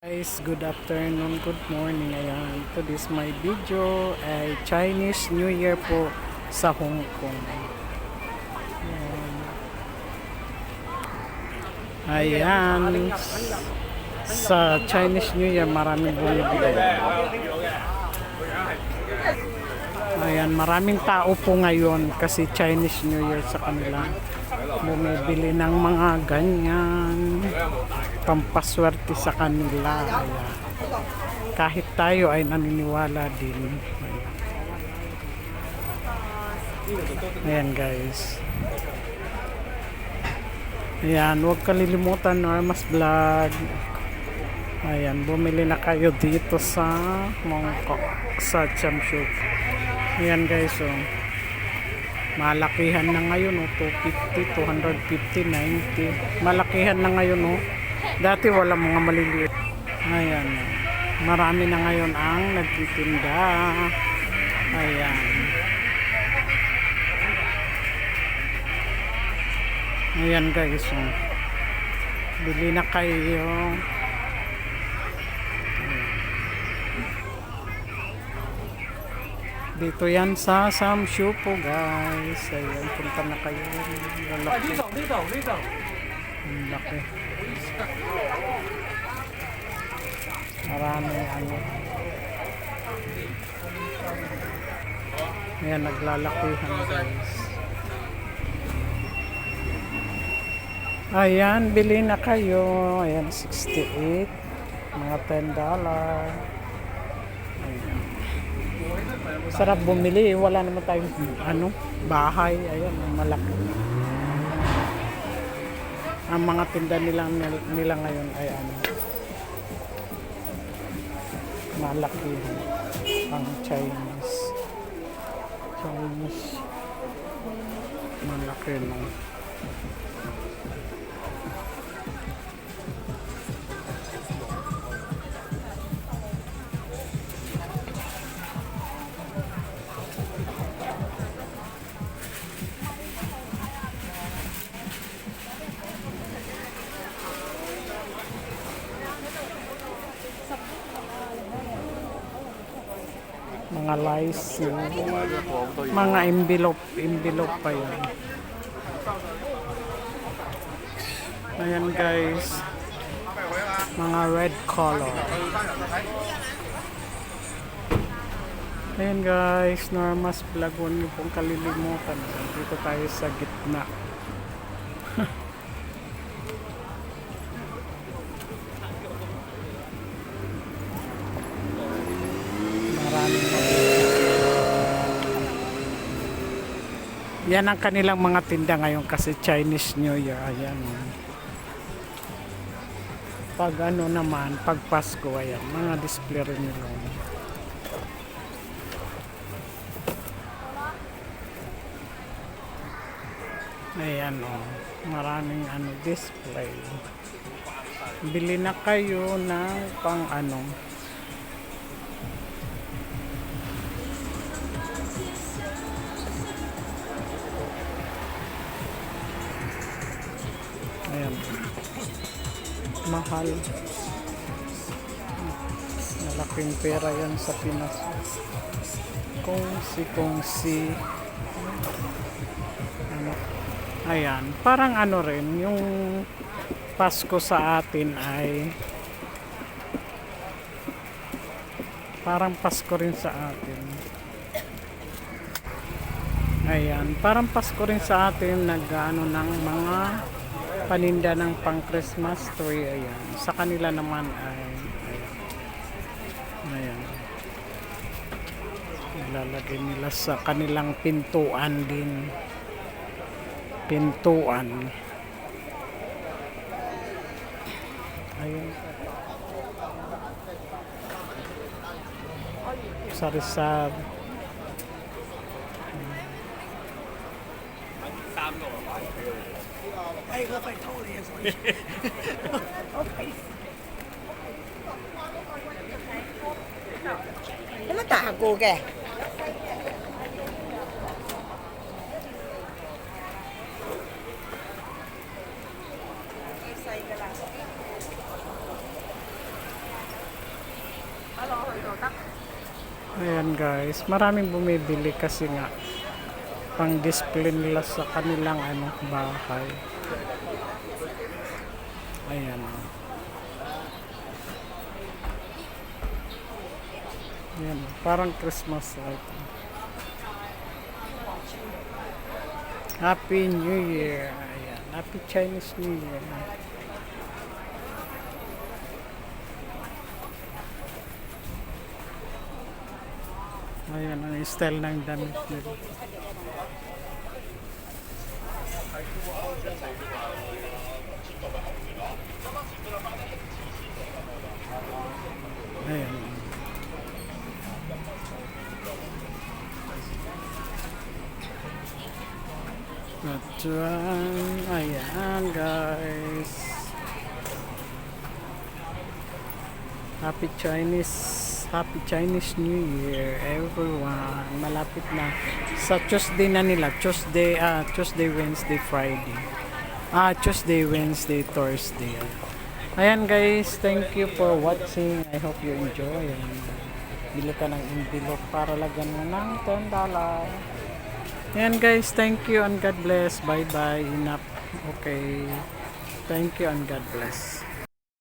Guys, good afternoon, good morning. Ayan, today's my video ay Chinese New Year po sa Hong Kong. Ayan, sa Chinese New Year maraming bumibili. Ayan, maraming tao po ngayon kasi Chinese New Year sa kanila. Bumibili ng mga ganyan, pampaswerte sa kanila. Ayan. Kahit tayo ay naniniwala din. Ayan guys. Ayan, huwag kalilimutan Normas Vlog. Ayan, bumili na kayo dito sa Mongkok, sa Chamshuk. Ayan guys, oh. Malakihan na ngayon, oh. 250, 250, 90. Malakihan na ngayon, oh. Dati wala mga maliliit. Ayan, oh. Marami na ngayon ang nagtitinda. Ayan. Ayan guys, oh. Bili na kayo. Dito yan sa Samshu po guys. Ayan, punta na kayo. Lalaki. Ang laki. Maraming ano. Ayan, naglalakihan guys. Ayan, bili na kayo. Ayan, 68. Mga $10. Sarap bumili, wala naman tayong bahay. Ayan, malaki. Ang mga tinda nila ngayon ay malaki ang Chinese malaki no. Mga lice, mga envelope pa yan. Ayan guys, mga red color. Ayan guys, Normas Vlog, huwag niyo pong kalilimutan. Dito tayo sa gitna. Yan ang kanilang mga tinda ngayon kasi Chinese New Year. Ayan. Pag naman, pag Pasko, ayan, mga display rin nila. Ayan, oh. Maraming display. Bili na kayo ng pang ayan, mahal, malaking pera yan sa Pinas. Kongsi ayan, parang rin yung Pasko sa atin ay parang Pasko rin sa atin. Ayan, parang Pasko rin sa atin, ng mga paninda ng pang Christmas tree. Ayan, sa kanila naman ay ayan, ilalagay nila sa kanilang pintuan din. Ayun, sari-sari. Cái nó tạ cô kìa. Ayan guys, maraming bumibili kasi nga pang display nila sa kanilang bahay. Ayan. Ayan, parang Christmas light. Happy New Year. Ayan, Happy Chinese New Year. Ayan ang style ng damit nila. Ayan. At ayan guys. Happy Chinese New Year everyone. Malapit na sa Tuesday na nila. Tuesday, Wednesday, Friday. Tuesday, Wednesday, Thursday. Ayan guys, thank you for watching. I hope you enjoy. Bili ka ng envelope para lagyan mo ng $10. Ayan guys, thank you and God bless. Bye bye. Enough. Okay. Thank you and God bless.